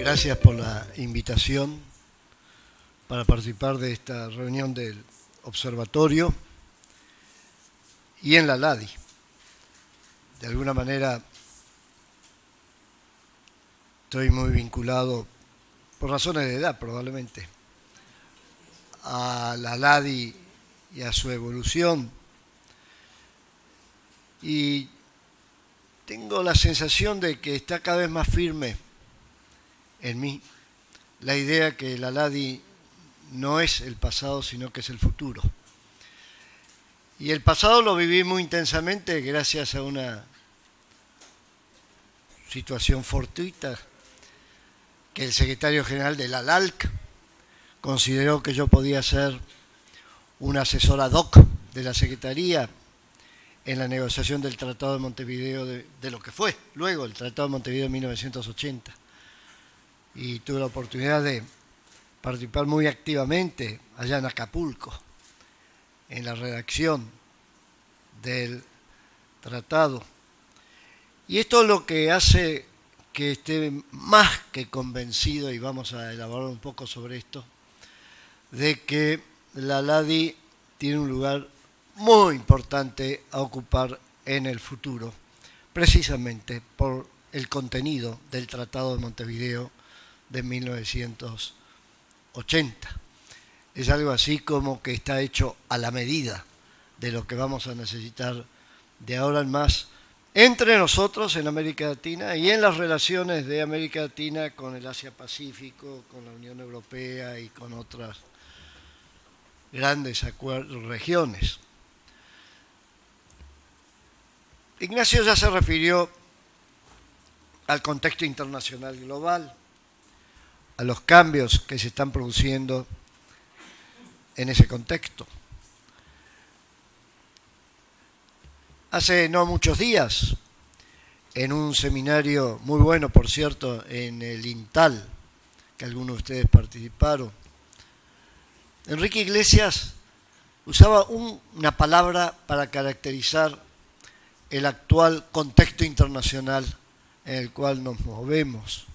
Gracias por la invitación para participar de esta reunión del observatorio y en la LADI. De alguna manera estoy muy vinculado, por razones de edad probablemente, a la LADI y a su evolución. Y tengo la sensación de que está cada vez más firme en mí la idea que la LADI no es el pasado, sino que es el futuro. Y el pasado lo viví muy intensamente gracias a una situación fortuita que el secretario general de la LALC consideró que yo podía ser un asesor ad hoc de la Secretaría en la negociación del Tratado de Montevideo, de lo que fue luego el Tratado de Montevideo de 1980. Y tuve la oportunidad de participar muy activamente allá en Acapulco, en la redacción del tratado. Y esto es lo que hace que esté más que convencido, y vamos a elaborar un poco sobre esto, de que la LADI tiene un lugar muy importante a ocupar en el futuro, precisamente por el contenido del Tratado de Montevideo de 1980. Es algo así como que está hecho a la medida de lo que vamos a necesitar de ahora en más entre nosotros en América Latina y en las relaciones de América Latina con el Asia-Pacífico, con la Unión Europea y con otras grandes regiones. Ignacio ya se refirió al contexto internacional global, a los cambios que se están produciendo en ese contexto. Hace no muchos días, en un seminario muy bueno, por cierto, en el INTAL, que algunos de ustedes participaron, Enrique Iglesias usaba una palabra para caracterizar el actual contexto internacional en el cual nos movemos.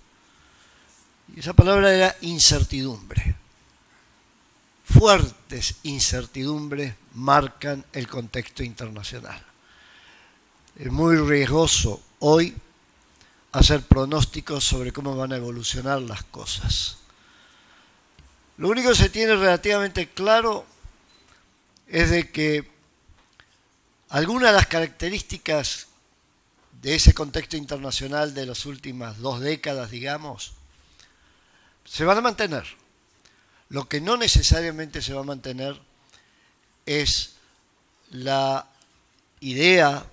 Y esa palabra era incertidumbre. Fuertes incertidumbres marcan el contexto internacional. Es muy riesgoso hoy hacer pronósticos sobre cómo van a evolucionar las cosas. Lo único que se tiene relativamente claro es de que algunas de las características de ese contexto internacional de las últimas 2 décadas, digamos, se van a mantener. Lo que no necesariamente se va a mantener es la idea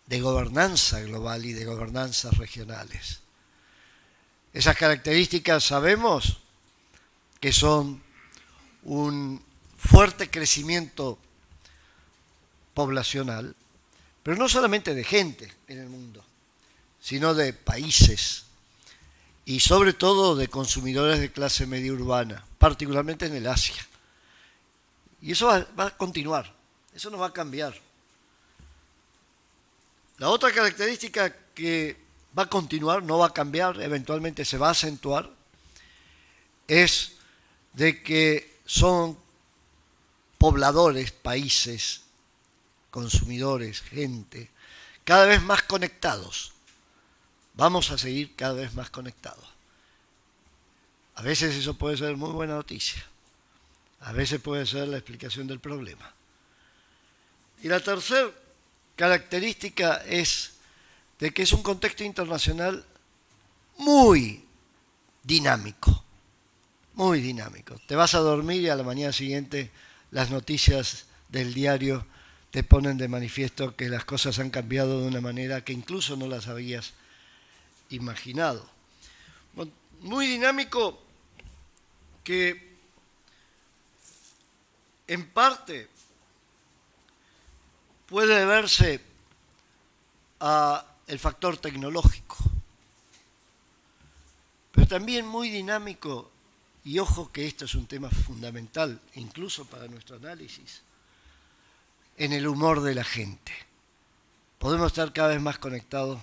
de gobernanza global y de gobernanzas regionales. Esas características sabemos que son un fuerte crecimiento poblacional, pero no solamente de gente en el mundo, sino de países y sobre todo de consumidores de clase media urbana, particularmente en el Asia. Y eso va a continuar, eso no va a cambiar. La otra característica que va a continuar, no va a cambiar, eventualmente se va a acentuar, es de que son pobladores, países, consumidores, gente, cada vez más conectados. Vamos a seguir cada vez más conectados. A veces eso puede ser muy buena noticia. A veces puede ser la explicación del problema. Y la tercera característica es de que es un contexto internacional muy dinámico. Muy dinámico. Te vas a dormir y a la mañana siguiente las noticias del diario te ponen de manifiesto que las cosas han cambiado de una manera que incluso no las habías imaginado. Muy dinámico que en parte puede deberse al factor tecnológico, pero también muy dinámico, y ojo que esto es un tema fundamental, incluso para nuestro análisis, en el humor de la gente. Podemos estar cada vez más conectados,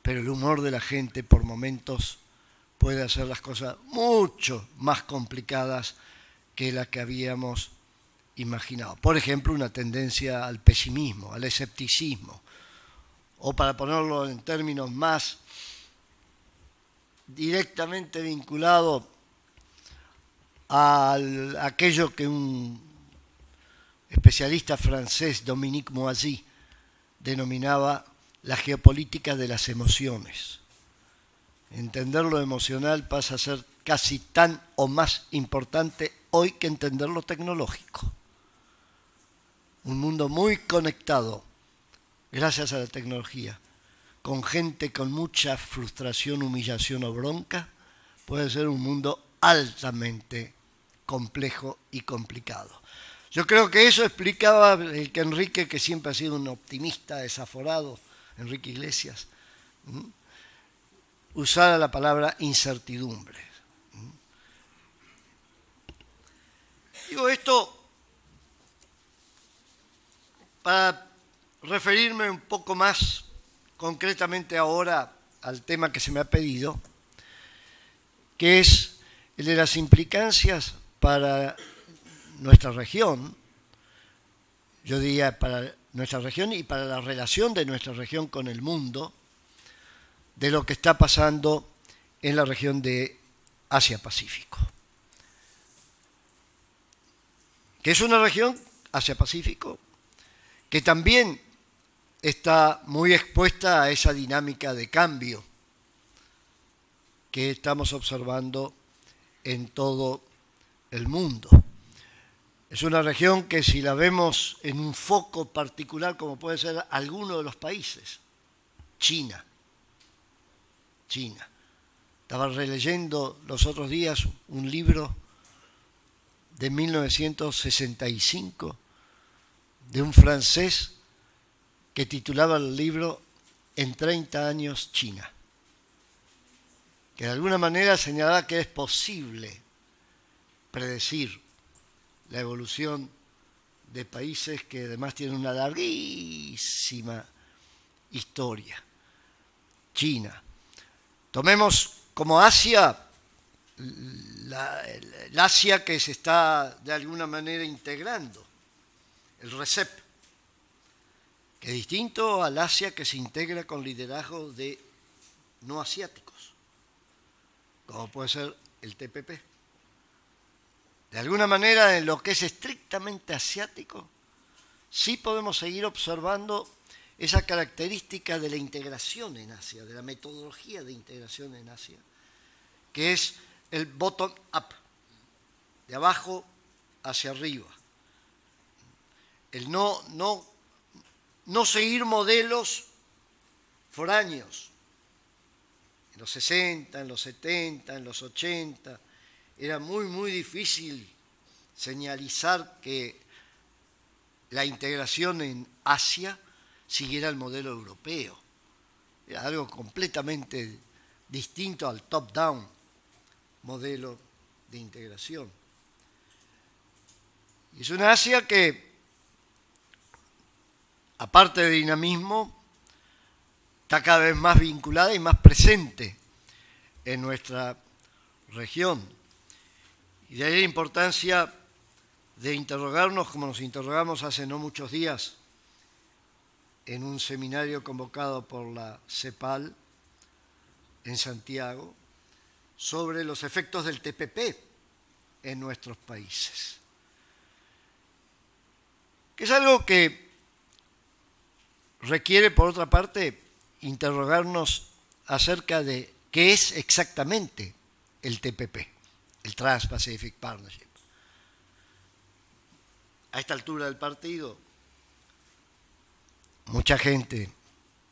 pero el humor de la gente por momentos puede hacer las cosas mucho más complicadas que las que habíamos imaginado. Por ejemplo, una tendencia al pesimismo, al escepticismo, o para ponerlo en términos más directamente vinculados a aquello que un especialista francés, Dominique Moisy, denominaba la geopolítica de las emociones. Entender lo emocional pasa a ser casi tan o más importante hoy que entender lo tecnológico. Un mundo muy conectado, gracias a la tecnología, con gente con mucha frustración, humillación o bronca, puede ser un mundo altamente complejo y complicado. Yo creo que eso explicaba el que Enrique, que siempre ha sido un optimista desaforado, Enrique Iglesias, usara la palabra incertidumbre. Digo esto para referirme un poco más concretamente ahora al tema que se me ha pedido, que es el de las implicancias para nuestra región, yo diría para nuestra región y para la relación de nuestra región con el mundo, de lo que está pasando en la región de Asia-Pacífico. Que es una región, Asia-Pacífico, que también está muy expuesta a esa dinámica de cambio que estamos observando en todo el mundo. Es una región que, si la vemos en un foco particular, como puede ser alguno de los países, China. Estaba releyendo los otros días un libro de 1965 de un francés que titulaba el libro En 30 años China, que de alguna manera señalaba que es posible predecir la evolución de países que además tienen una larguísima historia. China. Tomemos como Asia, el Asia que se está de alguna manera integrando, el RCEP, que es distinto al Asia que se integra con liderazgo de no asiáticos, como puede ser el TPP. De alguna manera, en lo que es estrictamente asiático, sí podemos seguir observando esa característica de la integración en Asia, de la metodología de integración en Asia, que es el bottom-up, de abajo hacia arriba. El no seguir modelos foráneos. En los 60, en los 70, en los 80, era muy difícil señalizar que la integración en Asia siguiera el modelo europeo. Era algo completamente distinto al top-down modelo de integración. Y es una Asia que, aparte de dinamismo, está cada vez más vinculada y más presente en nuestra región. Y de ahí la importancia de interrogarnos, como nos interrogamos hace no muchos días, en un seminario convocado por la CEPAL en Santiago, sobre los efectos del TPP en nuestros países. Que es algo que requiere, por otra parte, interrogarnos acerca de qué es exactamente el TPP, el Trans-Pacific Partnership. A esta altura del partido, mucha gente,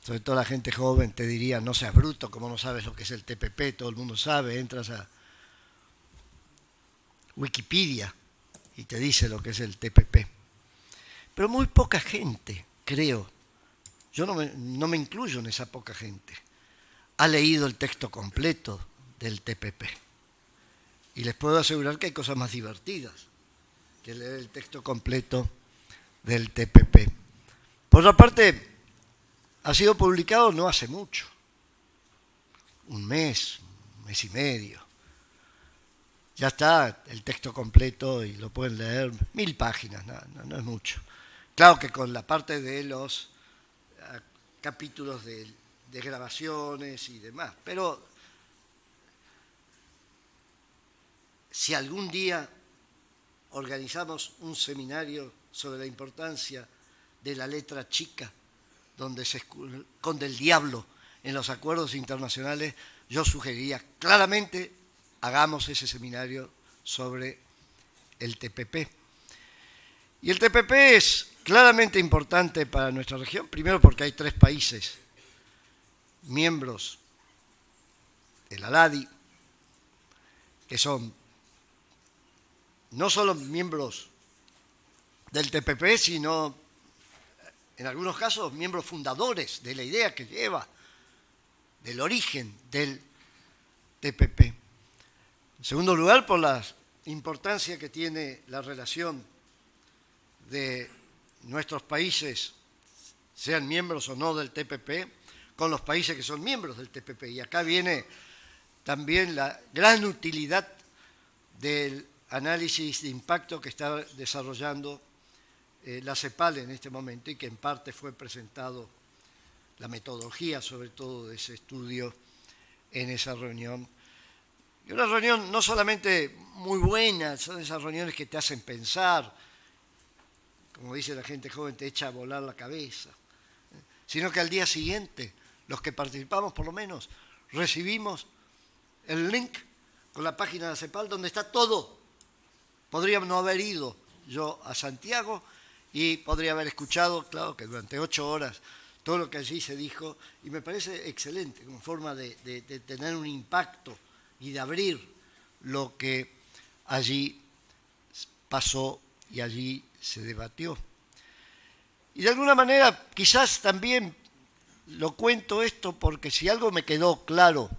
sobre todo la gente joven, te diría: no seas bruto, como no sabes lo que es el TPP, todo el mundo sabe, entras a Wikipedia y te dice lo que es el TPP. Pero muy poca gente, creo, yo no me incluyo en esa poca gente, ha leído el texto completo del TPP. Y les puedo asegurar que hay cosas más divertidas que leer el texto completo del TPP. Por otra parte, ha sido publicado no hace mucho, un mes, mes y medio. Ya está el texto completo y lo pueden leer, 1000 páginas, no es mucho. Claro que con la parte de los capítulos de grabaciones y demás, pero si algún día organizamos un seminario sobre la importancia de la letra chica, donde se esconde el diablo en los acuerdos internacionales, yo sugeriría claramente hagamos ese seminario sobre el TPP. Y el TPP es claramente importante para nuestra región, primero porque hay 3 países miembros de la LADI, que son no solo miembros del TPP, sino en algunos casos miembros fundadores de la idea que lleva, del origen del TPP. En segundo lugar, por la importancia que tiene la relación de nuestros países, sean miembros o no del TPP, con los países que son miembros del TPP. Y acá viene también la gran utilidad del análisis de impacto que está desarrollando la CEPAL en este momento y que en parte fue presentado la metodología, sobre todo, de ese estudio en esa reunión. Y una reunión no solamente muy buena, son esas reuniones que te hacen pensar, como dice la gente joven, te echa a volar la cabeza, sino que al día siguiente, los que participamos por lo menos, recibimos el link con la página de la CEPAL donde está todo. Podría no haber ido yo a Santiago y podría haber escuchado, claro que durante 8 horas, todo lo que allí se dijo, y me parece excelente como forma de tener un impacto y de abrir lo que allí pasó y allí se debatió. Y de alguna manera, quizás también lo cuento esto porque si algo me quedó claro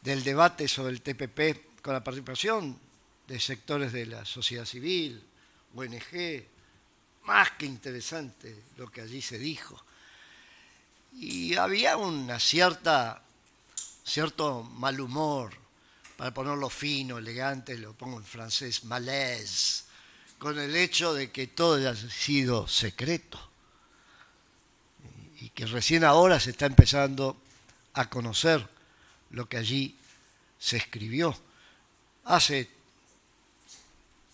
del debate sobre el TPP con la participación de sectores de la sociedad civil, ONG, más que interesante lo que allí se dijo. Y había una cierto mal humor, para ponerlo fino, elegante, lo pongo en francés, malaise, con el hecho de que todo haya sido secreto y que recién ahora se está empezando a conocer lo que allí se escribió. Hace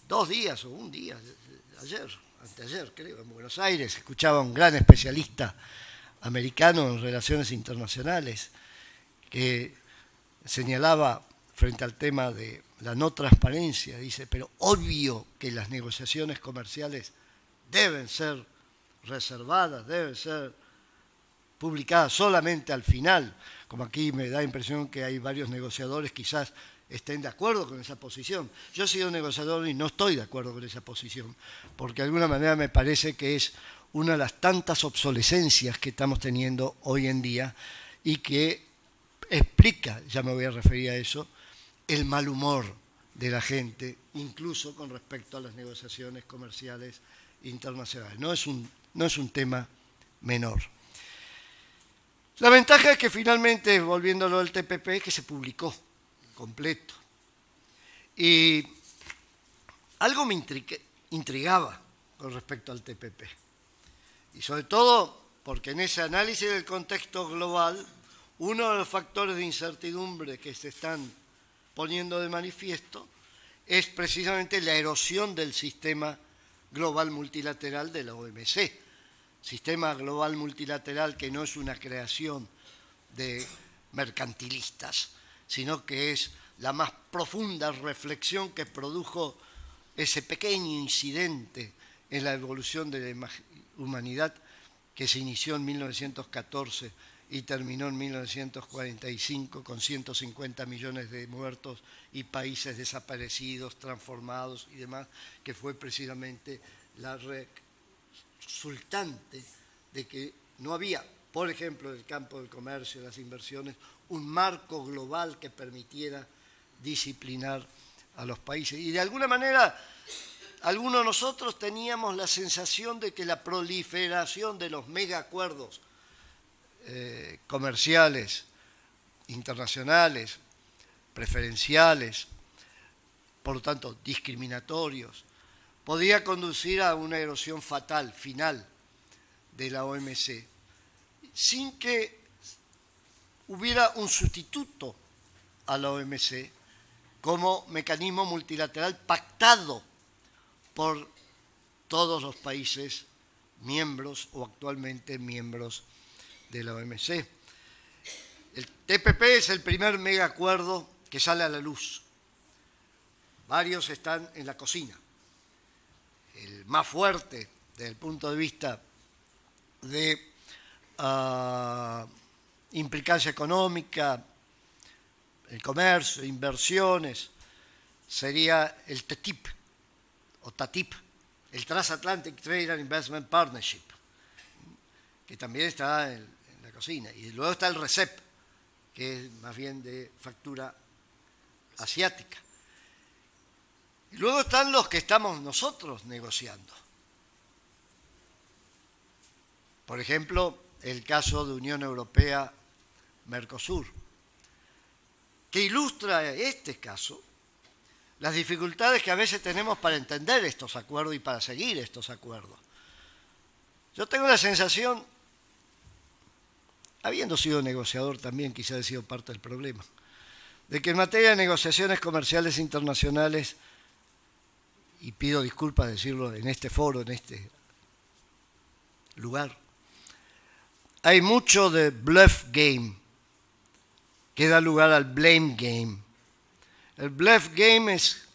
2 días o un día, anteayer creo, en Buenos Aires, escuchaba a un gran especialista americano en relaciones internacionales que señalaba frente al tema de la no transparencia, dice, pero obvio que las negociaciones comerciales deben ser reservadas, deben ser publicadas solamente al final, como aquí me da la impresión que hay varios negociadores quizás estén de acuerdo con esa posición. Yo he sido negociador y no estoy de acuerdo con esa posición, porque de alguna manera me parece que es una de las tantas obsolescencias que estamos teniendo hoy en día y que explica, ya me voy a referir a eso, el mal humor de la gente, incluso con respecto a las negociaciones comerciales internacionales. No es un tema menor. La ventaja es que finalmente, volviéndolo al TPP, es que se publicó completo. Y algo me intrigaba con respecto al TPP. Y sobre todo porque en ese análisis del contexto global, uno de los factores de incertidumbre que se están poniendo de manifiesto es precisamente la erosión del sistema global multilateral de la OMC. Sistema global multilateral que no es una creación de mercantilistas, sino que es la más profunda reflexión que produjo ese pequeño incidente en la evolución de la humanidad que se inició en 1914 y terminó en 1945 con 150 millones de muertos y países desaparecidos, transformados y demás, que fue precisamente la resultante de que no había, por ejemplo, en el campo del comercio, las inversiones, un marco global que permitiera disciplinar a los países. Y de alguna manera, algunos de nosotros teníamos la sensación de que la proliferación de los megaacuerdos comerciales internacionales preferenciales, por lo tanto discriminatorios, podía conducir a una erosión fatal, final, de la OMC, sin que hubiera un sustituto a la OMC como mecanismo multilateral pactado por todos los países miembros o actualmente miembros de la OMC. El TPP es el primer mega acuerdo que sale a la luz. Varios están en la cocina. El más fuerte desde el punto de vista de implicancia económica, el comercio, inversiones, sería el TTIP o TATIP, el Transatlantic Trade and Investment Partnership, que también está en la cocina. Y luego está el RCEP, que es más bien de factura asiática. Y luego están los que estamos nosotros negociando. Por ejemplo, el caso de Unión Europea-Mercosur, que ilustra este caso las dificultades que a veces tenemos para entender estos acuerdos y para seguir estos acuerdos. Yo tengo la sensación, habiendo sido negociador también, quizás he sido parte del problema, de que en materia de negociaciones comerciales internacionales, y pido disculpas de decirlo en este foro, en este lugar, hay mucho de bluff game que da lugar al blame game. El bluff game es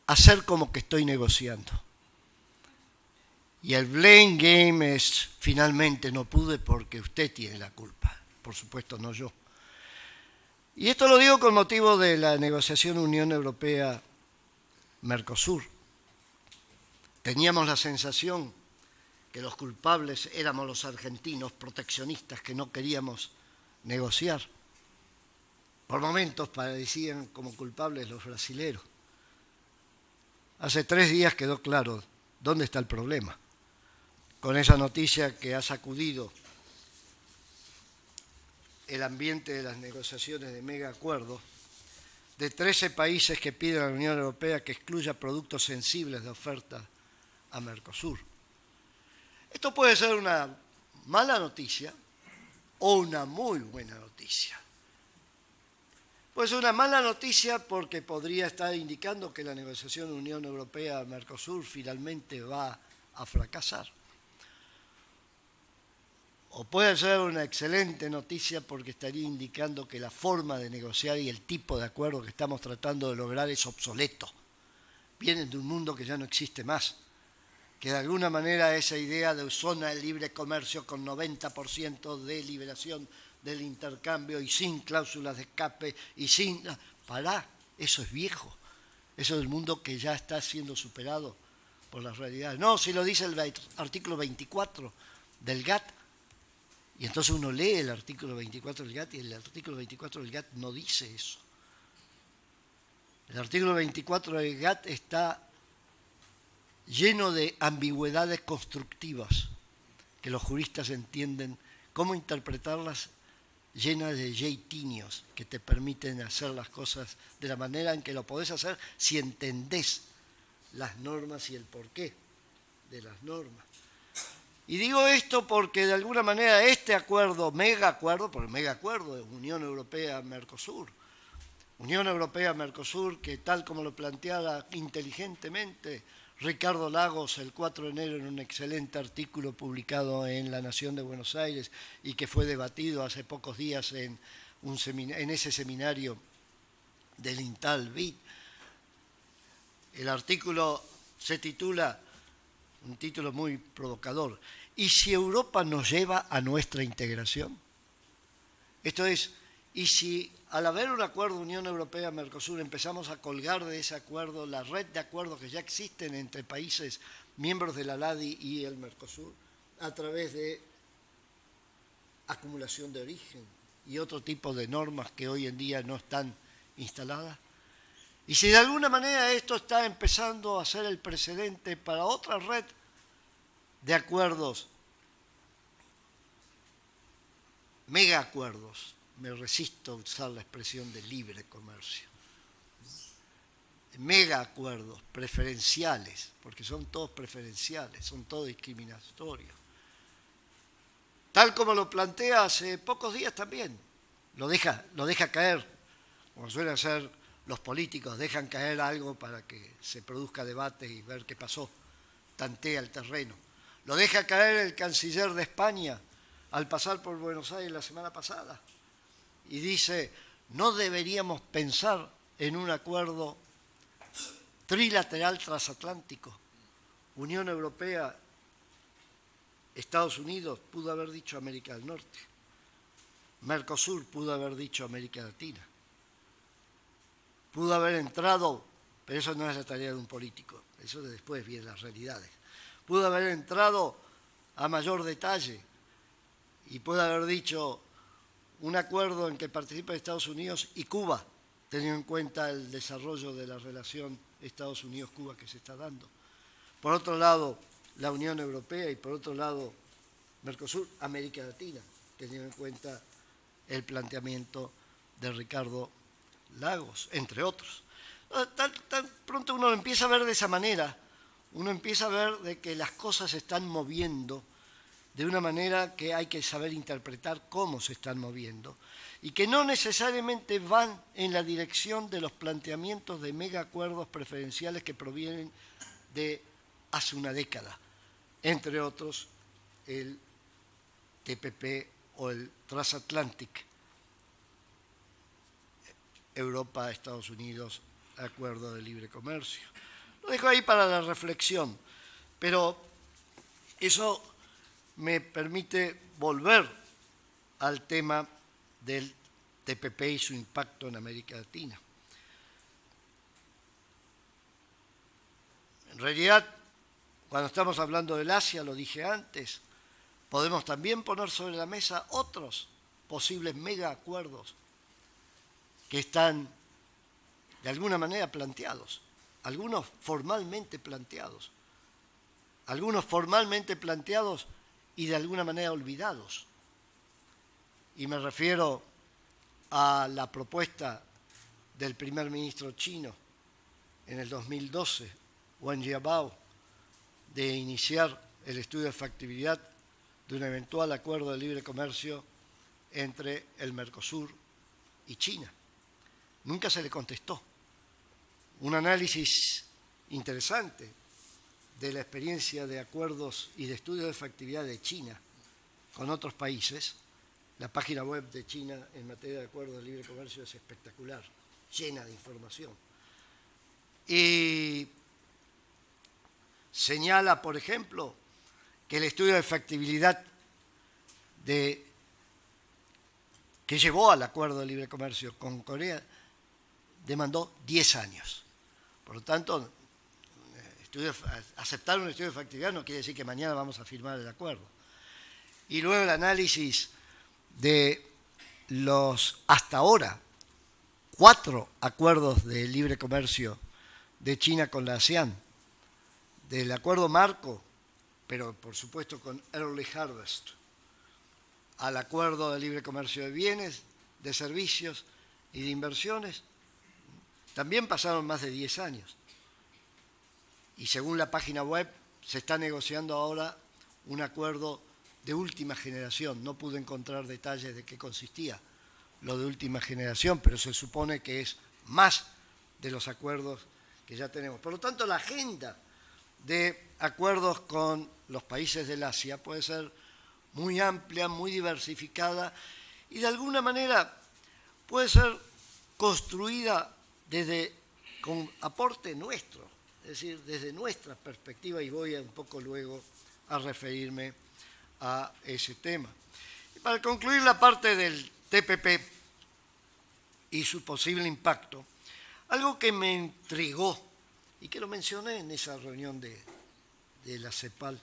hacer como que estoy negociando. Y el blame game es, finalmente no pude porque usted tiene la culpa. Por supuesto, no yo. Y esto lo digo con motivo de la negociación Unión Europea-Mercosur. Teníamos la sensación que los culpables éramos los argentinos proteccionistas que no queríamos negociar. Por momentos parecían como culpables los brasileros. Hace 3 días quedó claro dónde está el problema, con esa noticia que ha sacudido el ambiente de las negociaciones de mega acuerdos, de 13 países que piden a la Unión Europea que excluya productos sensibles de oferta a Mercosur. Esto puede ser una mala noticia o una muy buena noticia. Puede ser una mala noticia porque podría estar indicando que la negociación Unión Europea-Mercosur finalmente va a fracasar. O puede ser una excelente noticia porque estaría indicando que la forma de negociar y el tipo de acuerdo que estamos tratando de lograr es obsoleto. Vienen de un mundo que ya no existe más, que de alguna manera esa idea de zona de libre comercio con 90% de liberación del intercambio y sin cláusulas de escape y sin... Pará, eso es viejo. Eso es el mundo que ya está siendo superado por las realidades. No, si lo dice el artículo 24 del GATT, y entonces uno lee el artículo 24 del GATT y el artículo 24 del GATT no dice eso. El artículo 24 del GATT está lleno de ambigüedades constructivas que los juristas entienden cómo interpretarlas, llenas de jeitinios que te permiten hacer las cosas de la manera en que lo podés hacer si entendés las normas y el porqué de las normas. Y digo esto porque de alguna manera este acuerdo, mega acuerdo, por el mega acuerdo de Unión Europea-Mercosur, Unión Europea-Mercosur, que tal como lo planteara inteligentemente Ricardo Lagos el 4 de enero en un excelente artículo publicado en La Nación de Buenos Aires y que fue debatido hace pocos días en ese seminario del INTAL-BID. El artículo se titula, un título muy provocador, ¿y si Europa nos lleva a nuestra integración? Esto es, ¿y si al haber un acuerdo Unión Europea-Mercosur empezamos a colgar de ese acuerdo la red de acuerdos que ya existen entre países miembros de la LADI y el Mercosur a través de acumulación de origen y otro tipo de normas que hoy en día no están instaladas? Y si de alguna manera esto está empezando a ser el precedente para otra red de acuerdos, mega acuerdos, me resisto a usar la expresión de libre comercio. Mega acuerdos preferenciales, porque son todos preferenciales, son todos discriminatorios. Tal como lo plantea hace pocos días también, lo deja caer, como suelen hacer los políticos, dejan caer algo para que se produzca debate y ver qué pasó, tantea el terreno. Lo deja caer el canciller de España al pasar por Buenos Aires la semana pasada y dice, no deberíamos pensar en un acuerdo trilateral transatlántico. Unión Europea, Estados Unidos, pudo haber dicho América del Norte. Mercosur pudo haber dicho América Latina. Pudo haber entrado, pero eso no es la tarea de un político, eso de después vienen las realidades. Pudo haber entrado a mayor detalle y pudo haber dicho un acuerdo en que participa Estados Unidos y Cuba, teniendo en cuenta el desarrollo de la relación Estados Unidos-Cuba que se está dando. Por otro lado, la Unión Europea y por otro lado, Mercosur, América Latina, teniendo en cuenta el planteamiento de Ricardo Lagos, entre otros. Tan pronto uno lo empieza a ver de esa manera, uno empieza a ver de que las cosas se están moviendo de una manera que hay que saber interpretar cómo se están moviendo y que no necesariamente van en la dirección de los planteamientos de mega acuerdos preferenciales que provienen de hace una década, entre otros el TPP o el Transatlantic, Europa, Estados Unidos, acuerdo de libre comercio. Lo dejo ahí para la reflexión, pero eso me permite volver al tema del TPP y su impacto en América Latina. En realidad, cuando estamos hablando del Asia, lo dije antes, podemos también poner sobre la mesa otros posibles mega acuerdos que están de alguna manera planteados, algunos formalmente planteados y de alguna manera olvidados. Y me refiero a la propuesta del primer ministro chino en el 2012, Wen Jiabao, de iniciar el estudio de factibilidad de un eventual acuerdo de libre comercio entre el Mercosur y China. Nunca se le contestó. Un análisis interesante de la experiencia de acuerdos y de estudios de factibilidad de China con otros países. La página web de China en materia de acuerdos de libre comercio es espectacular, llena de información. Y señala, por ejemplo, que el estudio de factibilidad que llevó al acuerdo de libre comercio con Corea demandó 10 años. Por lo tanto, aceptar un estudio de factibilidad no quiere decir que mañana vamos a firmar el acuerdo. Y luego el análisis de los, hasta ahora, 4 acuerdos de libre comercio de China con la ASEAN, del acuerdo marco, pero por supuesto con Early Harvest, al acuerdo de libre comercio de bienes, de servicios y de inversiones, también pasaron más de 10 años. Y según la página web, se está negociando ahora un acuerdo de última generación. No pude encontrar detalles de qué consistía lo de última generación, pero se supone que es más de los acuerdos que ya tenemos. Por lo tanto, la agenda de acuerdos con los países del Asia puede ser muy amplia, muy diversificada y de alguna manera puede ser construida con aporte nuestro, es decir, desde nuestra perspectiva, y voy un poco luego a referirme a ese tema. Y para concluir la parte del TPP y su posible impacto, algo que me intrigó y que lo mencioné en esa reunión de la CEPAL,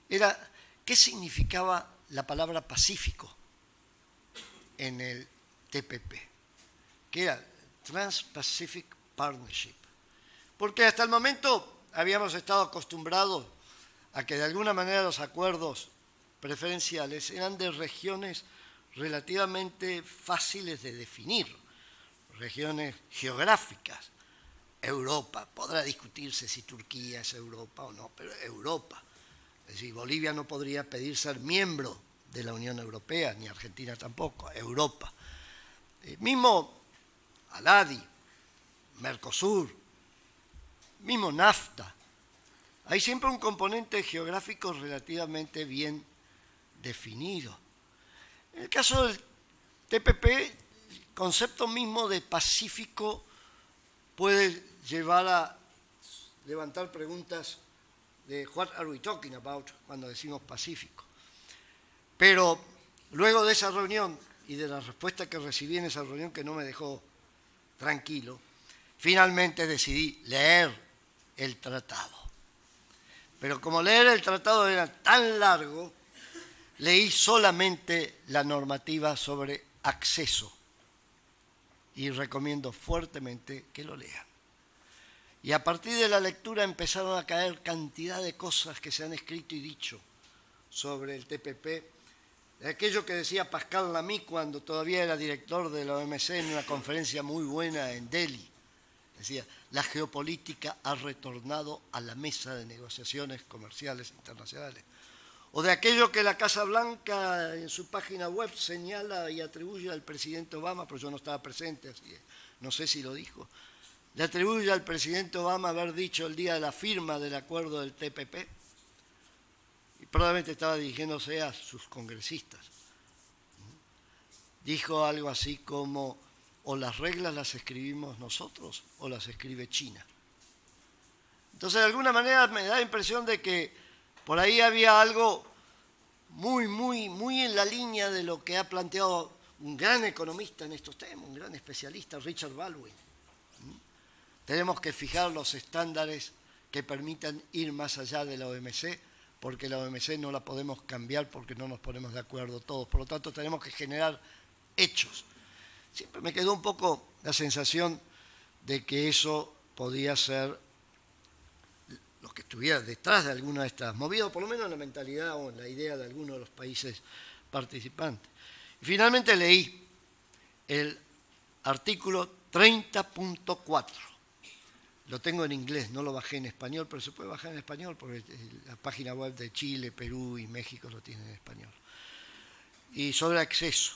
era qué significaba la palabra Pacífico en el TPP, que era Trans-Pacific Partnership. Porque hasta el momento habíamos estado acostumbrados a que de alguna manera los acuerdos preferenciales eran de regiones relativamente fáciles de definir, regiones geográficas. Europa, podrá discutirse si Turquía es Europa o no, pero Europa. Es decir, Bolivia no podría pedir ser miembro de la Unión Europea, ni Argentina tampoco, Europa. Mismo ALADI, Mercosur, mismo NAFTA. Hay siempre un componente geográfico relativamente bien definido. En el caso del TPP, el concepto mismo de Pacífico puede llevar a levantar preguntas de what are we talking about cuando decimos Pacífico. Pero luego de esa reunión y de la respuesta que recibí en esa reunión, que no me dejó tranquilo, finalmente decidí leer el tratado. Pero como leer el tratado era tan largo, leí solamente la normativa sobre acceso y recomiendo fuertemente que lo lean. Y a partir de la lectura empezaron a caer cantidad de cosas que se han escrito y dicho sobre el TPP, de aquello que decía Pascal Lamy cuando todavía era director de la OMC en una conferencia muy buena en Delhi. Decía, la geopolítica ha retornado a la mesa de negociaciones comerciales internacionales. O de aquello que la Casa Blanca en su página web señala y atribuye al presidente Obama, pero yo no estaba presente, así que no sé si lo dijo, le atribuye al presidente Obama haber dicho el día de la firma del acuerdo del TPP, y probablemente estaba dirigiéndose a sus congresistas. Dijo algo así como, o las reglas las escribimos nosotros o las escribe China. Entonces, de alguna manera me da la impresión de que por ahí había algo muy en la línea de lo que ha planteado un gran economista en estos temas, un gran especialista, Richard Baldwin. Tenemos que fijar los estándares que permitan ir más allá de la OMC, porque la OMC no la podemos cambiar porque no nos ponemos de acuerdo todos. Por lo tanto, tenemos que generar hechos. Siempre me quedó un poco la sensación de que eso podía ser lo que estuviera detrás de alguna de estas movidas, por lo menos en la mentalidad o en la idea de algunos de los países participantes. Y finalmente leí el artículo 30.4. Lo tengo en inglés, no lo bajé en español, pero se puede bajar en español porque la página web de Chile, Perú y México lo tienen en español. Y sobre acceso.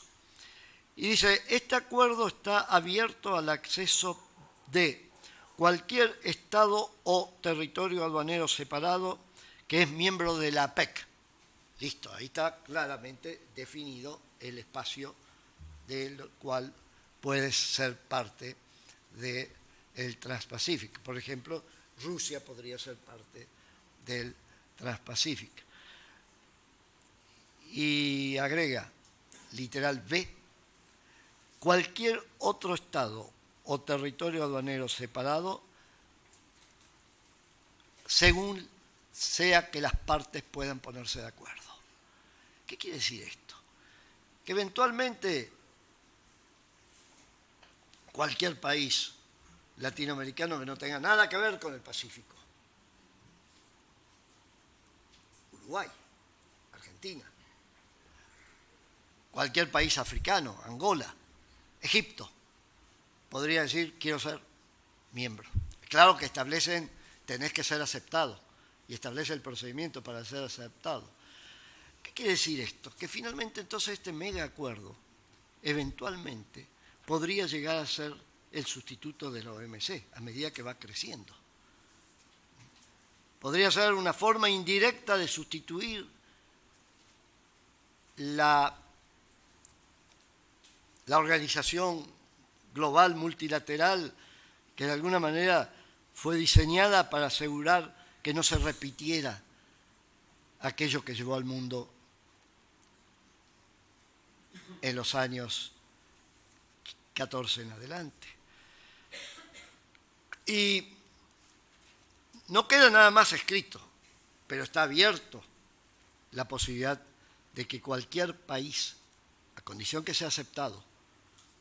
Y dice, este acuerdo está abierto al acceso de cualquier Estado o territorio aduanero separado que es miembro de la APEC. Listo, ahí está claramente definido el espacio del cual puedes ser parte del Transpacífico. Por ejemplo, Rusia podría ser parte del Transpacífico. Y agrega, literal B, cualquier otro Estado o territorio aduanero separado, según sea que las partes puedan ponerse de acuerdo. ¿Qué quiere decir esto? Que eventualmente cualquier país latinoamericano que no tenga nada que ver con el Pacífico, Uruguay, Argentina, cualquier país africano, Angola, Egipto, podría decir, quiero ser miembro. Claro que establecen, tenés que ser aceptado, y establece el procedimiento para ser aceptado. ¿Qué quiere decir esto? Que finalmente entonces este mega acuerdo, eventualmente, podría llegar a ser el sustituto de la OMC, a medida que va creciendo. Podría ser una forma indirecta de sustituir la organización global multilateral que de alguna manera fue diseñada para asegurar que no se repitiera aquello que llevó al mundo en los años 14 en adelante. Y no queda nada más escrito, pero está abierto la posibilidad de que cualquier país, a condición que sea aceptado,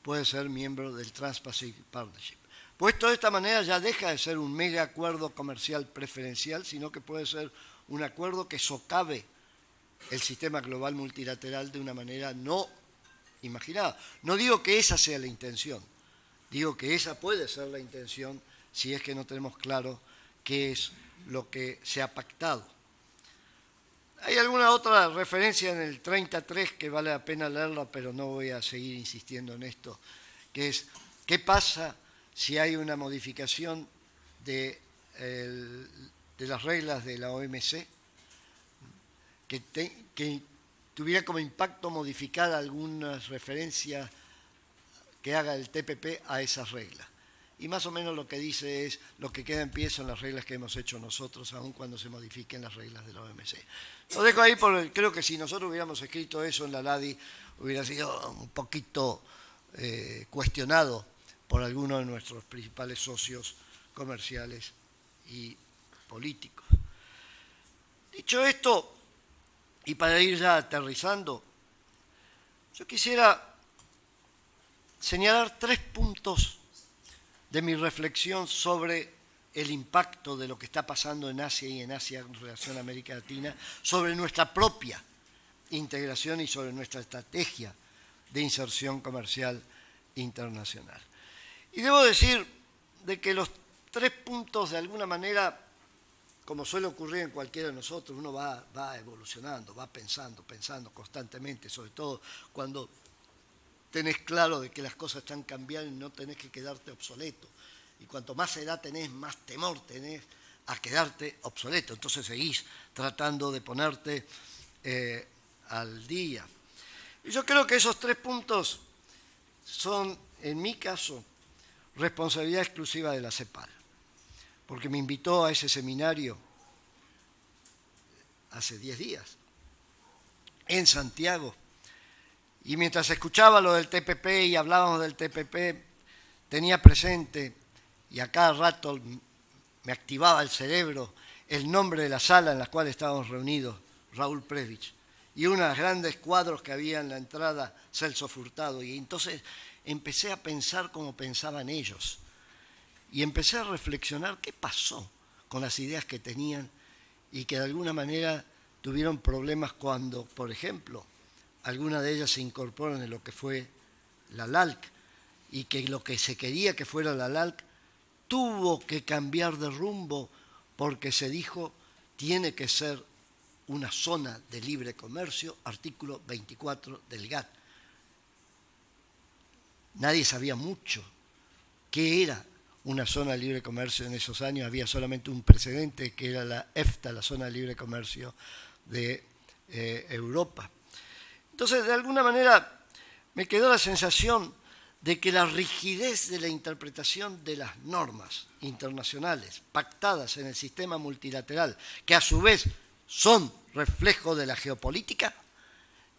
puede ser miembro del Trans-Pacific Partnership. Puesto de esta manera ya deja de ser un mega acuerdo comercial preferencial, sino que puede ser un acuerdo que socave el sistema global multilateral de una manera no imaginado. No digo que esa sea la intención, digo que esa puede ser la intención si es que no tenemos claro qué es lo que se ha pactado. Hay alguna otra referencia en el 33 que vale la pena leerla, pero no voy a seguir insistiendo en esto, que es ¿qué pasa si hay una modificación de las reglas de la OMC que tuviera como impacto modificar algunas referencias que haga el TPP a esas reglas? Y más o menos lo que dice es, lo que queda en pie son las reglas que hemos hecho nosotros, aun cuando se modifiquen las reglas de la OMC. Lo dejo ahí porque creo que si nosotros hubiéramos escrito eso en la LADI, hubiera sido un poquito cuestionado por algunos de nuestros principales socios comerciales y políticos. Dicho esto, y para ir ya aterrizando, yo quisiera señalar 3 puntos de mi reflexión sobre el impacto de lo que está pasando en Asia y en Asia en relación a América Latina, sobre nuestra propia integración y sobre nuestra estrategia de inserción comercial internacional. Y debo decir de que los 3 puntos, de alguna manera, como suele ocurrir en cualquiera de nosotros, uno va evolucionando, va pensando constantemente, sobre todo cuando tenés claro de que las cosas están cambiando y no tenés que quedarte obsoleto. Y cuanto más edad tenés, más temor tenés a quedarte obsoleto. Entonces seguís tratando de ponerte al día. Y yo creo que esos 3 puntos son, en mi caso, responsabilidad exclusiva de la CEPAL, porque me invitó a ese seminario hace 10 días en Santiago. Y mientras escuchaba lo del TPP y hablábamos del TPP, tenía presente, y a cada rato me activaba el cerebro, el nombre de la sala en la cual estábamos reunidos, Raúl Previch, y unos grandes cuadros que había en la entrada, Celso Furtado. Y entonces empecé a pensar como pensaban ellos, y empecé a reflexionar qué pasó con las ideas que tenían y que de alguna manera tuvieron problemas cuando, por ejemplo, algunas de ellas se incorporan en lo que fue la LALC, y que lo que se quería que fuera la LALC tuvo que cambiar de rumbo porque se dijo tiene que ser una zona de libre comercio, artículo 24 del GATT. Nadie sabía mucho qué era una zona de libre comercio en esos años, había solamente un precedente que era la EFTA, la zona de libre comercio de Europa. Entonces, de alguna manera, me quedó la sensación de que la rigidez de la interpretación de las normas internacionales pactadas en el sistema multilateral, que a su vez son reflejo de la geopolítica,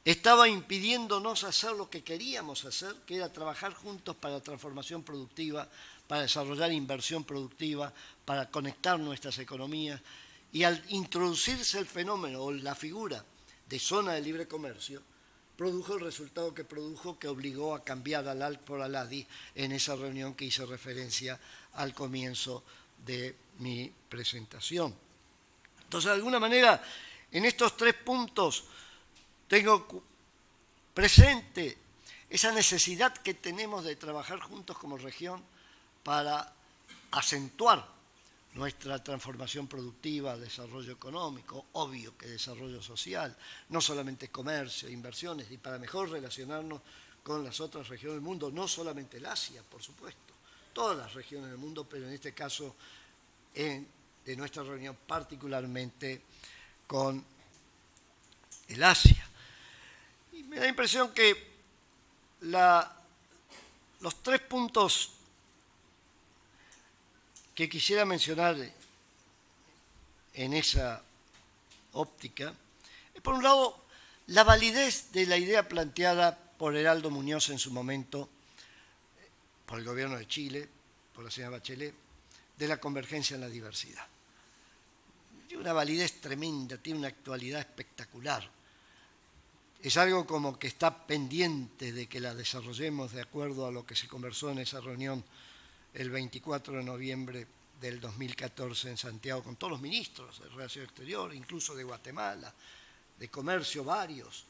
estaba impidiéndonos hacer lo que queríamos hacer, que era trabajar juntos para la transformación productiva, para desarrollar inversión productiva, para conectar nuestras economías. Y al introducirse el fenómeno o la figura de zona de libre comercio, produjo el resultado que produjo, que obligó a cambiar al ALC por al ADI en esa reunión que hice referencia al comienzo de mi presentación. Entonces, de alguna manera, en estos 3 puntos tengo presente esa necesidad que tenemos de trabajar juntos como región para acentuar nuestra transformación productiva, desarrollo económico, obvio que desarrollo social, no solamente comercio, inversiones, y para mejor relacionarnos con las otras regiones del mundo, no solamente el Asia, por supuesto, todas las regiones del mundo, pero en este caso de nuestra reunión particularmente con el Asia. Y me da la impresión que los 3 puntos que quisiera mencionar en esa óptica es, por un lado, la validez de la idea planteada por Heraldo Muñoz en su momento, por el gobierno de Chile, por la señora Bachelet, de la convergencia en la diversidad. Tiene una validez tremenda, tiene una actualidad espectacular. Es algo como que está pendiente de que la desarrollemos de acuerdo a lo que se conversó en esa reunión el 24 de noviembre del 2014 en Santiago, con todos los ministros de Relaciones Exteriores, incluso de Guatemala, de Comercio varios.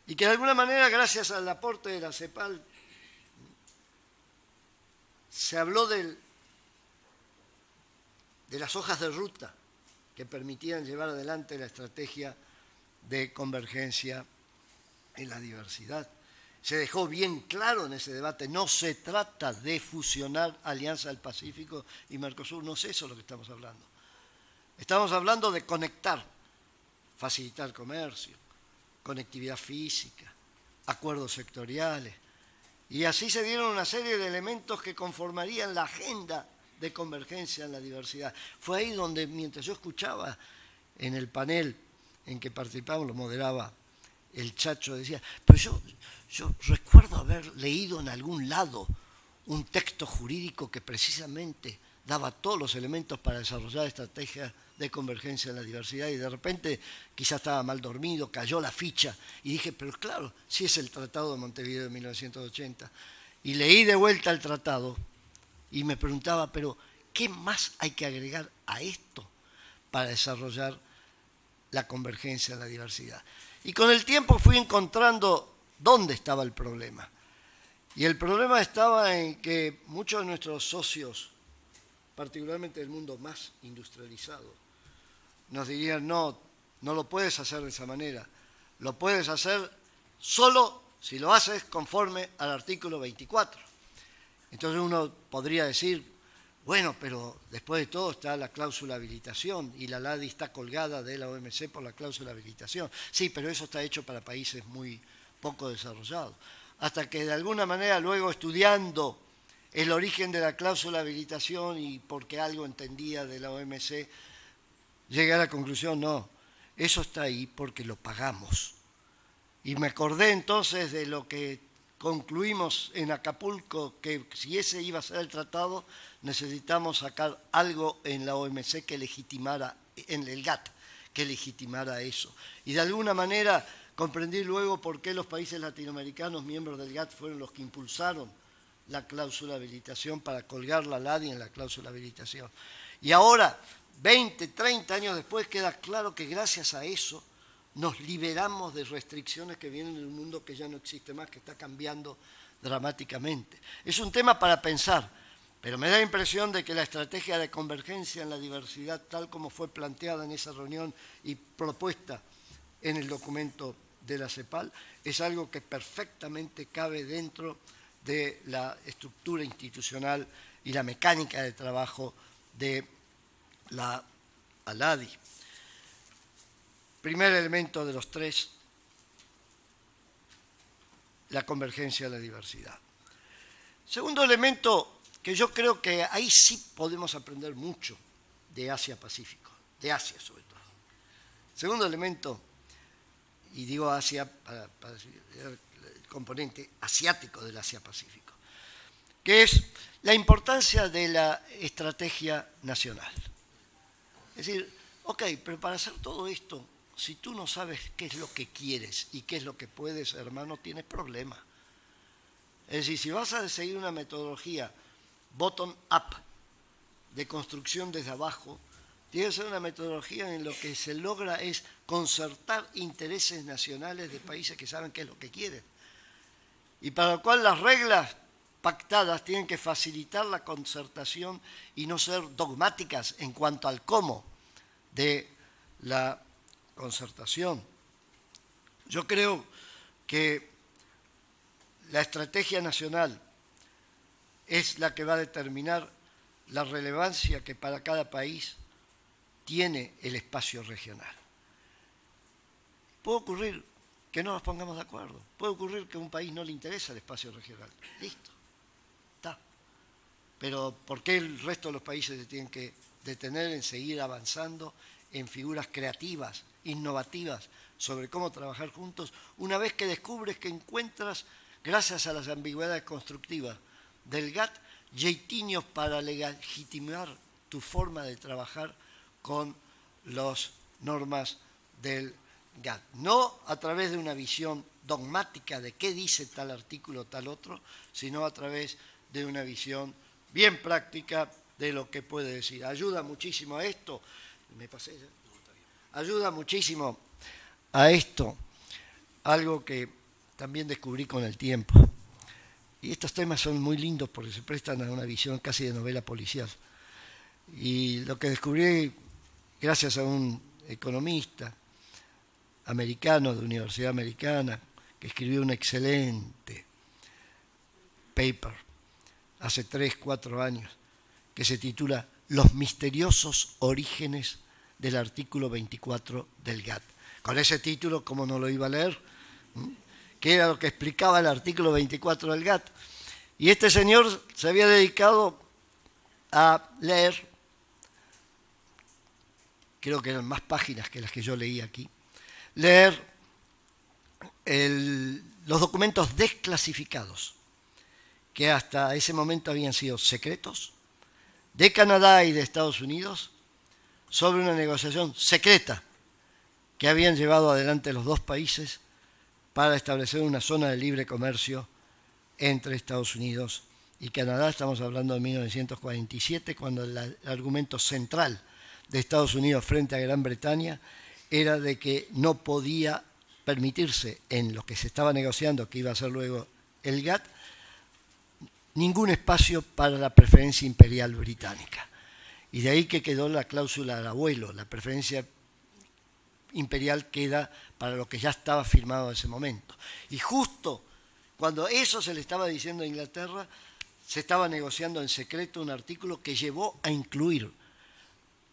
Y que de alguna manera, gracias al aporte de la CEPAL, se habló de las hojas de ruta que permitían llevar adelante la estrategia de convergencia en la diversidad. Se dejó bien claro en ese debate, no se trata de fusionar Alianza del Pacífico y Mercosur, no es eso lo que estamos hablando. Estamos hablando de conectar, facilitar comercio, conectividad física, acuerdos sectoriales. Y así se dieron una serie de elementos que conformarían la agenda de convergencia en la diversidad. Fue ahí donde, mientras yo escuchaba en el panel en que participamos, lo moderaba el Chacho, decía, pero yo recuerdo haber leído en algún lado un texto jurídico que precisamente daba todos los elementos para desarrollar estrategias de convergencia en la diversidad, y de repente quizás estaba mal dormido, cayó la ficha y dije, pero claro, sí es el Tratado de Montevideo de 1980. Y leí de vuelta el tratado y me preguntaba, pero ¿qué más hay que agregar a esto para desarrollar la convergencia en la diversidad? Y con el tiempo fui encontrando dónde estaba el problema. Y el problema estaba en que muchos de nuestros socios, particularmente del mundo más industrializado, nos dirían, no lo puedes hacer de esa manera, lo puedes hacer solo si lo haces conforme al artículo 24. Entonces uno podría decir, bueno, pero después de todo está la cláusula de habilitación y la LADI está colgada de la OMC por la cláusula de habilitación. Sí, pero eso está hecho para países muy poco desarrollados. Hasta que de alguna manera luego estudiando el origen de la cláusula de habilitación y porque algo entendía de la OMC, llegué a la conclusión, no, eso está ahí porque lo pagamos. Y me acordé entonces de lo que concluimos en Acapulco, que si ese iba a ser el tratado, necesitamos sacar algo en la OMC que legitimara, en el GATT, que legitimara eso. Y de alguna manera comprendí luego por qué los países latinoamericanos, miembros del GATT, fueron los que impulsaron la cláusula de habilitación para colgar la LADI en la cláusula de habilitación. Y ahora, 20, 30 años después, queda claro que gracias a eso nos liberamos de restricciones que vienen de un mundo que ya no existe más, que está cambiando dramáticamente. Es un tema para pensar, pero me da la impresión de que la estrategia de convergencia en la diversidad, tal como fue planteada en esa reunión y propuesta en el documento de la CEPAL, es algo que perfectamente cabe dentro de la estructura institucional y la mecánica de trabajo de la ALADI. Primer elemento de los tres, la convergencia de la diversidad. Segundo elemento, que yo creo que ahí sí podemos aprender mucho de Asia-Pacífico, de Asia sobre todo. Segundo elemento, y digo Asia para decir el componente asiático del Asia-Pacífico, que es la importancia de la estrategia nacional. Es decir, ok, pero para hacer todo esto, si tú no sabes qué es lo que quieres y qué es lo que puedes, hermano, tienes problemas. Es decir, si vas a seguir una metodología bottom-up, de construcción desde abajo, tiene que ser una metodología en lo que se logra es concertar intereses nacionales de países que saben qué es lo que quieren. Y para lo cual las reglas pactadas tienen que facilitar la concertación y no ser dogmáticas en cuanto al cómo de la concertación. Yo creo que la estrategia nacional es la que va a determinar la relevancia que para cada país tiene el espacio regional. Puede ocurrir que no nos pongamos de acuerdo, puede ocurrir que a un país no le interesa el espacio regional, listo, está. Pero ¿por qué el resto de los países se tienen que detener en seguir avanzando en figuras creativas, innovativas, sobre cómo trabajar juntos, una vez que descubres que encuentras, gracias a las ambigüedades constructivas del GATT, jeitinios para legitimar tu forma de trabajar con las normas del GATT? No a través de una visión dogmática de qué dice tal artículo o tal otro, sino a través de una visión bien práctica de lo que puede decir. Ayuda muchísimo a esto. ¿Me pasé ya? Ayuda muchísimo a esto algo que también descubrí con el tiempo. Y estos temas son muy lindos porque se prestan a una visión casi de novela policial. Y lo que descubrí gracias a un economista americano de universidad americana que escribió un excelente paper hace 3, 4 años que se titula Los misteriosos orígenes del artículo 24 del GATT. Con ese título, ¿cómo no lo iba a leer? ¿Qué era lo que explicaba el artículo 24 del GATT? Y este señor se había dedicado a leer, creo que eran más páginas que las que yo leí aquí, leer los documentos desclasificados que hasta ese momento habían sido secretos de Canadá y de Estados Unidos sobre una negociación secreta que habían llevado adelante los dos países para establecer una zona de libre comercio entre Estados Unidos y Canadá. Estamos hablando de 1947, cuando el argumento central de Estados Unidos frente a Gran Bretaña era de que no podía permitirse en lo que se estaba negociando, que iba a ser luego el GATT, ningún espacio para la preferencia imperial británica. Y de ahí que quedó la cláusula del abuelo, la preferencia imperial queda para lo que ya estaba firmado en ese momento. Y justo cuando eso se le estaba diciendo a Inglaterra, se estaba negociando en secreto un artículo que llevó a incluir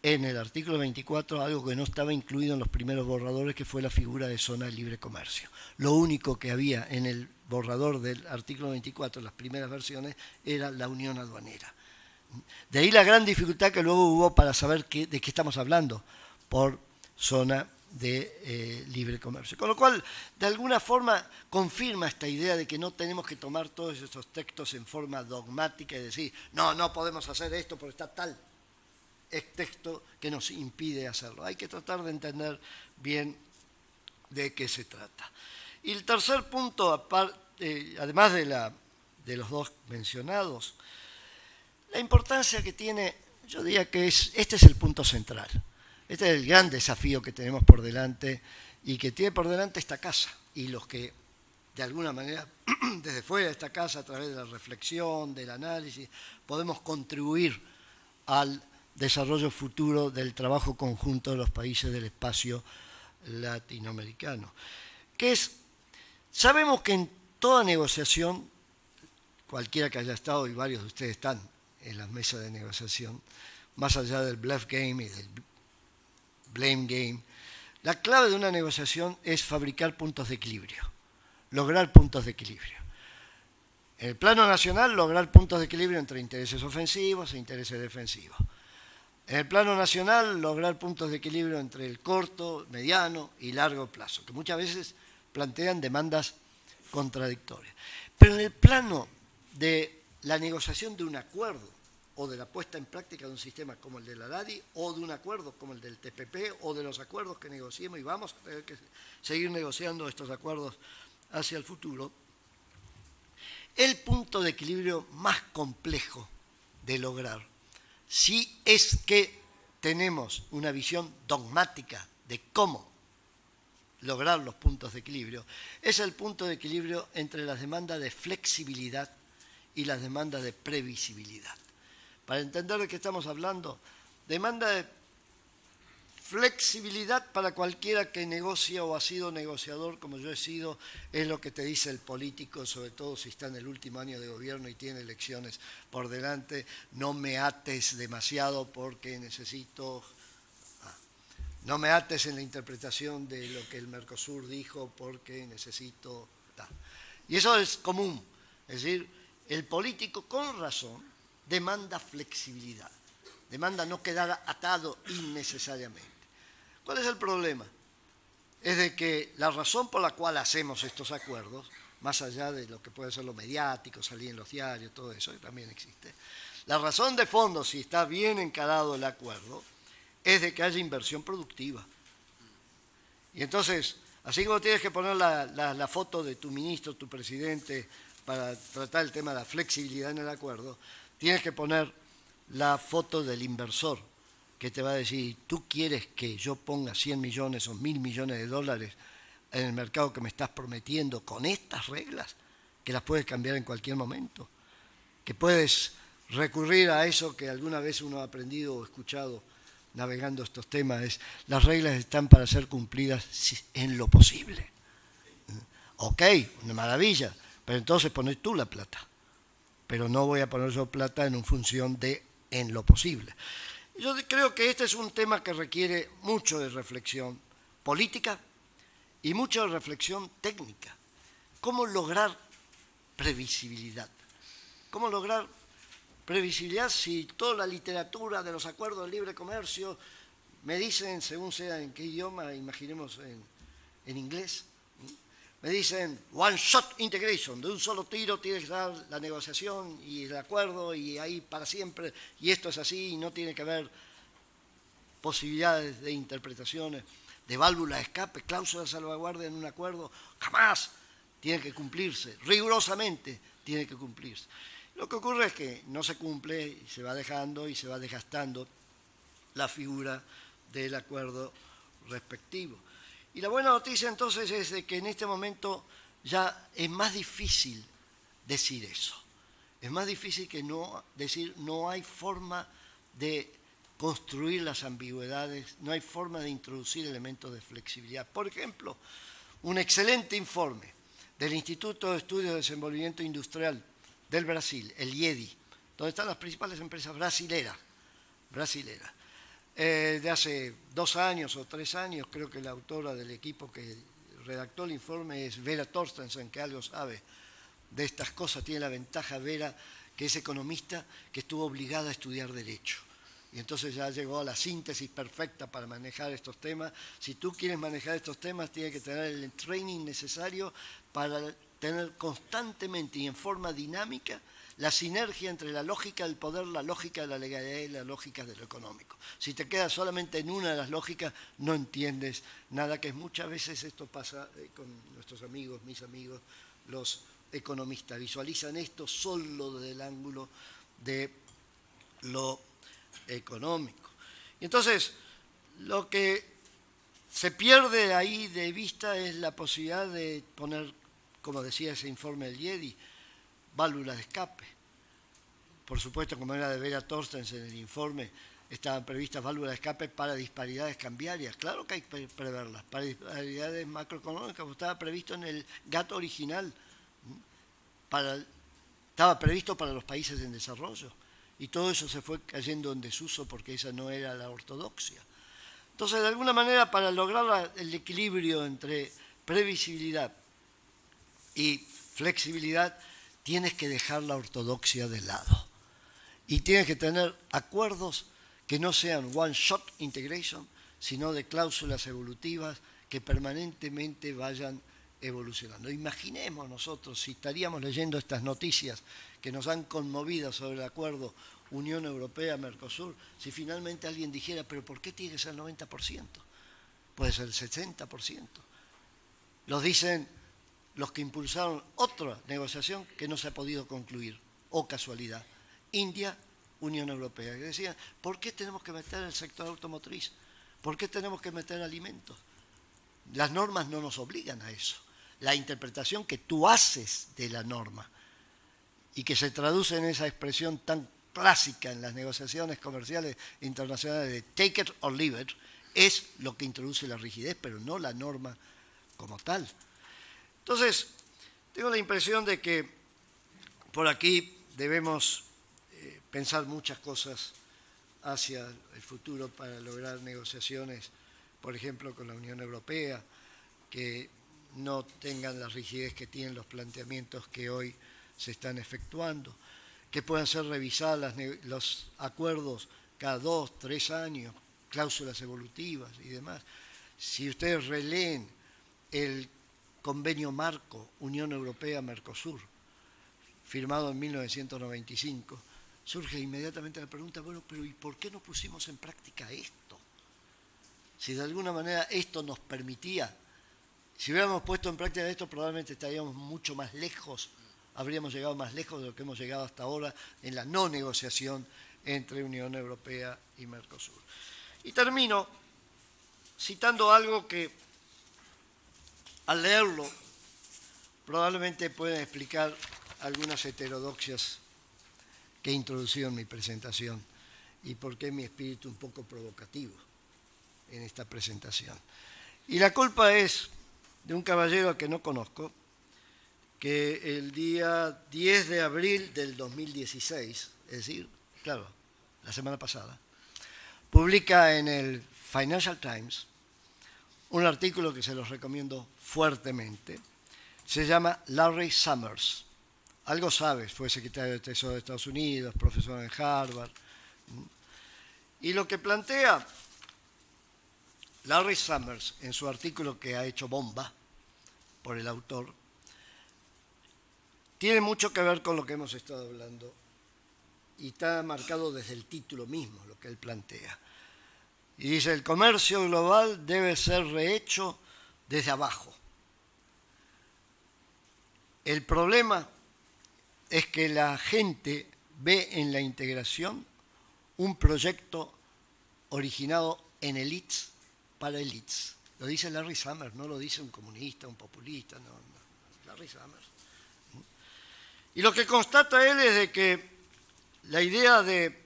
en el artículo 24 algo que no estaba incluido en los primeros borradores, que fue la figura de zona de libre comercio. Lo único que había en el borrador del artículo 24, las primeras versiones, era la unión aduanera. De ahí la gran dificultad que luego hubo para saber de qué estamos hablando por zona de libre comercio. Con lo cual, de alguna forma, confirma esta idea de que no tenemos que tomar todos esos textos en forma dogmática y decir, no, no podemos hacer esto porque está tal texto que nos impide hacerlo. Hay que tratar de entender bien de qué se trata. Y el tercer punto, además de los dos mencionados, la importancia que tiene, yo diría que este es el punto central. Este es el gran desafío que tenemos por delante y que tiene por delante esta casa y los que, de alguna manera, desde fuera de esta casa, a través de la reflexión, del análisis, podemos contribuir al desarrollo futuro del trabajo conjunto de los países del espacio latinoamericano. Sabemos que en toda negociación, cualquiera que haya estado, y varios de ustedes están en las mesas de negociación, más allá del bluff game y del blame game, la clave de una negociación es fabricar puntos de equilibrio, lograr puntos de equilibrio. En el plano nacional, lograr puntos de equilibrio entre intereses ofensivos e intereses defensivos. En el plano nacional, lograr puntos de equilibrio entre el corto, mediano y largo plazo, que muchas veces plantean demandas contradictorias. Pero en el plano de la negociación de un acuerdo o de la puesta en práctica de un sistema como el de la LADI o de un acuerdo como el del TPP o de los acuerdos que negociemos, y vamos a tener que seguir negociando estos acuerdos hacia el futuro, el punto de equilibrio más complejo de lograr, si es que tenemos una visión dogmática de cómo lograr los puntos de equilibrio, es el punto de equilibrio entre las demandas de flexibilidad y las demandas de previsibilidad. Para entender de qué estamos hablando, demanda de flexibilidad para cualquiera que negocia o ha sido negociador, como yo he sido, es lo que te dice el político, sobre todo si está en el último año de gobierno y tiene elecciones por delante. No me ates demasiado porque necesito... No me ates en la interpretación de lo que el Mercosur dijo porque necesito... Y eso es común, es decir, el político con razón demanda flexibilidad, demanda no quedar atado innecesariamente. ¿Cuál es el problema? Es de que la razón por la cual hacemos estos acuerdos, más allá de lo que puede ser lo mediático, salir en los diarios, todo eso que también existe, la razón de fondo, si está bien encarado el acuerdo, es de que haya inversión productiva. Y entonces, así como tienes que poner la foto de tu ministro, tu presidente, para tratar el tema de la flexibilidad en el acuerdo, tienes que poner la foto del inversor, que te va a decir, ¿tú quieres que yo ponga 100 millones o 1.000 millones de dólares en el mercado que me estás prometiendo con estas reglas, que las puedes cambiar en cualquier momento, que puedes recurrir a eso que alguna vez uno ha aprendido o escuchado navegando estos temas, es las reglas están para ser cumplidas en lo posible. Ok, una maravilla, pero entonces pones tú la plata, pero no voy a poner yo plata en función de en lo posible. Yo creo que este es un tema que requiere mucho de reflexión política y mucha reflexión técnica. ¿Cómo lograr previsibilidad? ¿Cómo lograr previsibilidad si toda la literatura de los acuerdos de libre comercio me dicen, según sea en qué idioma, imaginemos en inglés, me dicen one shot integration, de un solo tiro tiene que dar la negociación y el acuerdo y ahí para siempre, y esto es así y no tiene que haber posibilidades de interpretaciones, de válvula de escape, cláusula de salvaguardia en un acuerdo, jamás tiene que cumplirse, rigurosamente tiene que cumplirse. Lo que ocurre es que no se cumple y se va dejando y se va desgastando la figura del acuerdo respectivo. Y la buena noticia entonces es de que en este momento ya es más difícil decir eso. Es más difícil que no decir no hay forma de construir las ambigüedades, no hay forma de introducir elementos de flexibilidad. Por ejemplo, un excelente informe del Instituto de Estudios de Desenvolvimiento Industrial del Brasil, el IEDI, donde están las principales empresas brasileras, de hace 2 años o 3 años, creo que la autora del equipo que redactó el informe es Vera Torstensen, que algo sabe de estas cosas, tiene la ventaja Vera, que es economista, que estuvo obligada a estudiar Derecho. Y entonces ya llegó a la síntesis perfecta para manejar estos temas. Si tú quieres manejar estos temas, tienes que tener el training necesario para tener constantemente y en forma dinámica la sinergia entre la lógica del poder, la lógica de la legalidad y la lógica de lo económico. Si te quedas solamente en una de las lógicas, no entiendes nada, que muchas veces esto pasa con nuestros amigos, mis amigos, los economistas. Visualizan esto solo desde el ángulo de lo económico. Y entonces, lo que se pierde ahí de vista es la posibilidad de poner, como decía ese informe del IEDI, válvulas de escape. Por supuesto, como era de Vera Torstensen en el informe, estaban previstas válvulas de escape para disparidades cambiarias. Claro que hay que preverlas. Para disparidades macroeconómicas, como estaba previsto en el GATT original, estaba previsto para los países en desarrollo. Y todo eso se fue cayendo en desuso porque esa no era la ortodoxia. Entonces, de alguna manera, para lograr el equilibrio entre previsibilidad y flexibilidad, tienes que dejar la ortodoxia de lado. Y tienes que tener acuerdos que no sean one-shot integration, sino de cláusulas evolutivas que permanentemente vayan evolucionando. Imaginemos nosotros si estaríamos leyendo estas noticias que nos han conmovido sobre el acuerdo Unión Europea-Mercosur, si finalmente alguien dijera, pero ¿por qué tiene que ser el 90%? Puede ser el 60%. Los dicen los que impulsaron otra negociación que no se ha podido concluir, o casualidad. India, Unión Europea, que decían, ¿por qué tenemos que meter el sector automotriz? ¿Por qué tenemos que meter alimentos? Las normas no nos obligan a eso. La interpretación que tú haces de la norma y que se traduce en esa expresión tan clásica en las negociaciones comerciales internacionales de take it or leave it, es lo que introduce la rigidez, pero no la norma como tal. Entonces, tengo la impresión de que por aquí debemos pensar muchas cosas hacia el futuro para lograr negociaciones, por ejemplo, con la Unión Europea, que no tengan la rigidez que tienen los planteamientos que hoy se están efectuando, que puedan ser revisados los acuerdos cada 2, 3 años, cláusulas evolutivas y demás. Si ustedes releen el convenio marco Unión Europea-Mercosur, firmado en 1995, surge inmediatamente la pregunta, bueno, pero ¿y por qué no pusimos en práctica esto? Si de alguna manera esto nos permitía, si hubiéramos puesto en práctica esto, probablemente estaríamos mucho más lejos, habríamos llegado más lejos de lo que hemos llegado hasta ahora en la no negociación entre Unión Europea y Mercosur. Y termino citando algo que al leerlo, probablemente pueden explicar algunas heterodoxias que he introducido en mi presentación y por qué mi espíritu un poco provocativo en esta presentación. Y la culpa es de un caballero que no conozco, que el día 10 de abril del 2016, es decir, claro, la semana pasada, publica en el Financial Times un artículo que se los recomiendo fuertemente. Se llama Larry Summers. Algo sabes, fue secretario de Tesoro de Estados Unidos, profesor en Harvard. Y lo que plantea Larry Summers en su artículo, que ha hecho bomba por el autor, tiene mucho que ver con lo que hemos estado hablando y está marcado desde el título mismo, lo que él plantea. Y dice, el comercio global debe ser rehecho desde abajo. El problema es que la gente ve en la integración un proyecto originado en élites para élites. Lo dice Larry Summers, no lo dice un comunista, un populista, no, Larry Summers. Y lo que constata él es de que la idea de,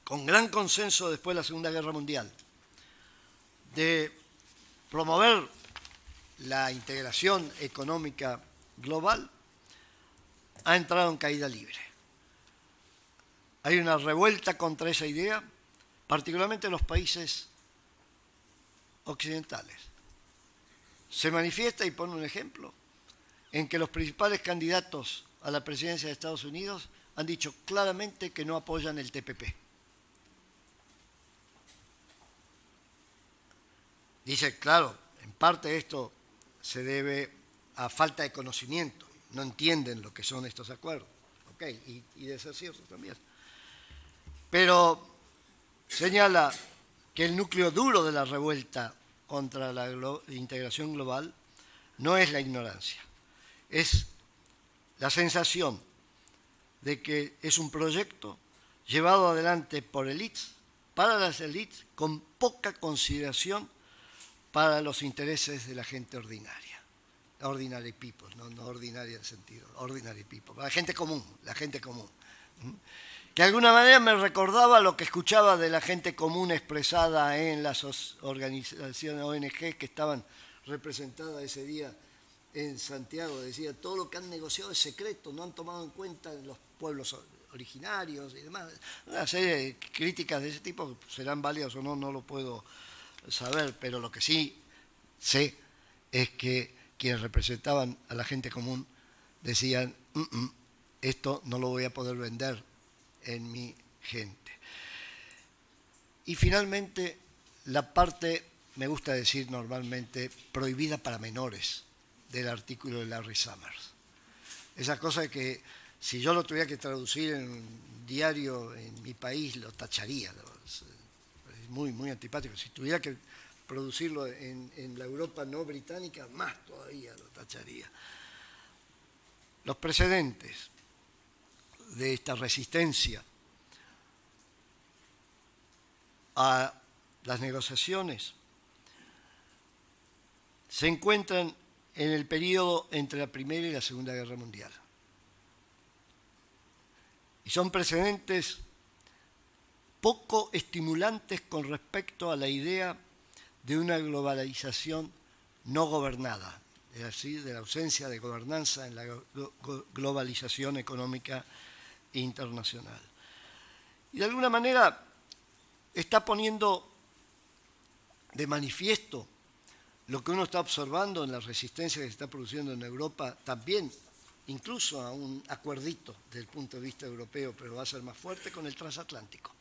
con gran consenso después de la Segunda Guerra Mundial, de promover la integración económica global, ha entrado en caída libre. Hay una revuelta contra esa idea, particularmente en los países occidentales. Se manifiesta, y pone un ejemplo, en que los principales candidatos a la presidencia de Estados Unidos han dicho claramente que no apoyan el TPP. Dice, claro, en parte esto se debe a falta de conocimiento, no entienden lo que son estos acuerdos, ¿ok? Y de ser cierto también. Pero señala que el núcleo duro de la revuelta contra la integración global no es la ignorancia, es la sensación de que es un proyecto llevado adelante por élites, para las élites, con poca consideración para los intereses de la gente ordinaria. Ordinary people, no ordinaria en sentido, ordinary people, la gente común, que de alguna manera me recordaba lo que escuchaba de la gente común expresada en las organizaciones ONG que estaban representadas ese día en Santiago. Decía, todo lo que han negociado es secreto, no han tomado en cuenta los pueblos originarios y demás. Una serie de críticas de ese tipo, serán válidas o no, no lo puedo saber, pero lo que sí sé es que quienes representaban a la gente común decían, esto no lo voy a poder vender en mi gente. Y finalmente, la parte, me gusta decir normalmente, prohibida para menores del artículo de Larry Summers. Esa cosa que si yo lo tuviera que traducir en un diario en mi país, lo tacharía. Es muy, muy antipático. Si tuviera que producirlo en la Europa no británica, más todavía lo tacharía. Los precedentes de esta resistencia a las negociaciones se encuentran en el periodo entre la Primera y la Segunda Guerra Mundial. Y son precedentes poco estimulantes con respecto a la idea de una globalización no gobernada, es decir, de la ausencia de gobernanza en la globalización económica internacional. Y de alguna manera está poniendo de manifiesto lo que uno está observando en la resistencia que se está produciendo en Europa, también incluso a un acuerdito desde el punto de vista europeo, pero va a ser más fuerte con el transatlántico,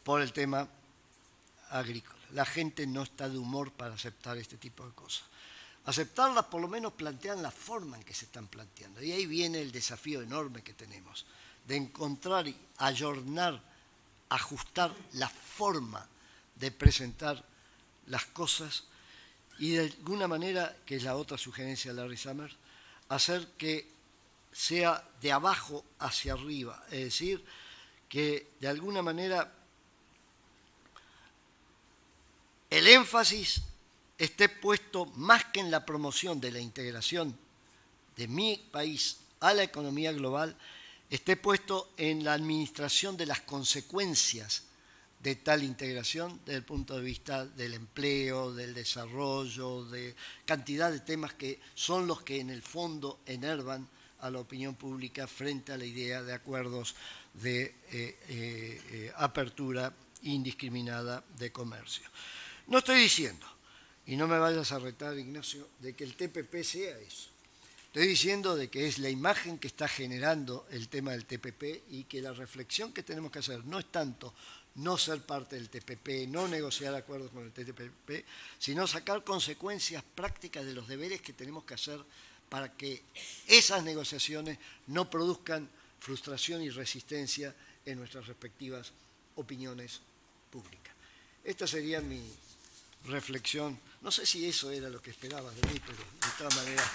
por el tema agrícola. La gente no está de humor para aceptar este tipo de cosas. Aceptarlas por lo menos plantean la forma en que se están planteando. Y ahí viene el desafío enorme que tenemos, de encontrar y ayornar, ajustar la forma de presentar las cosas y de alguna manera, que es la otra sugerencia de Larry Summers, hacer que sea de abajo hacia arriba, es decir, que de alguna manera el énfasis esté puesto más que en la promoción de la integración de mi país a la economía global, esté puesto en la administración de las consecuencias de tal integración desde el punto de vista del empleo, del desarrollo, de cantidad de temas que son los que en el fondo enervan a la opinión pública frente a la idea de acuerdos de apertura indiscriminada de comercio. No estoy diciendo, y no me vayas a retar, Ignacio, de que el TPP sea eso. Estoy diciendo de que es la imagen que está generando el tema del TPP y que la reflexión que tenemos que hacer no es tanto no ser parte del TPP, no negociar acuerdos con el TPP, sino sacar consecuencias prácticas de los deberes que tenemos que hacer para que esas negociaciones no produzcan frustración y resistencia en nuestras respectivas opiniones públicas. Esta sería mi reflexión. No sé si eso era lo que esperabas de mí, pero de todas maneras...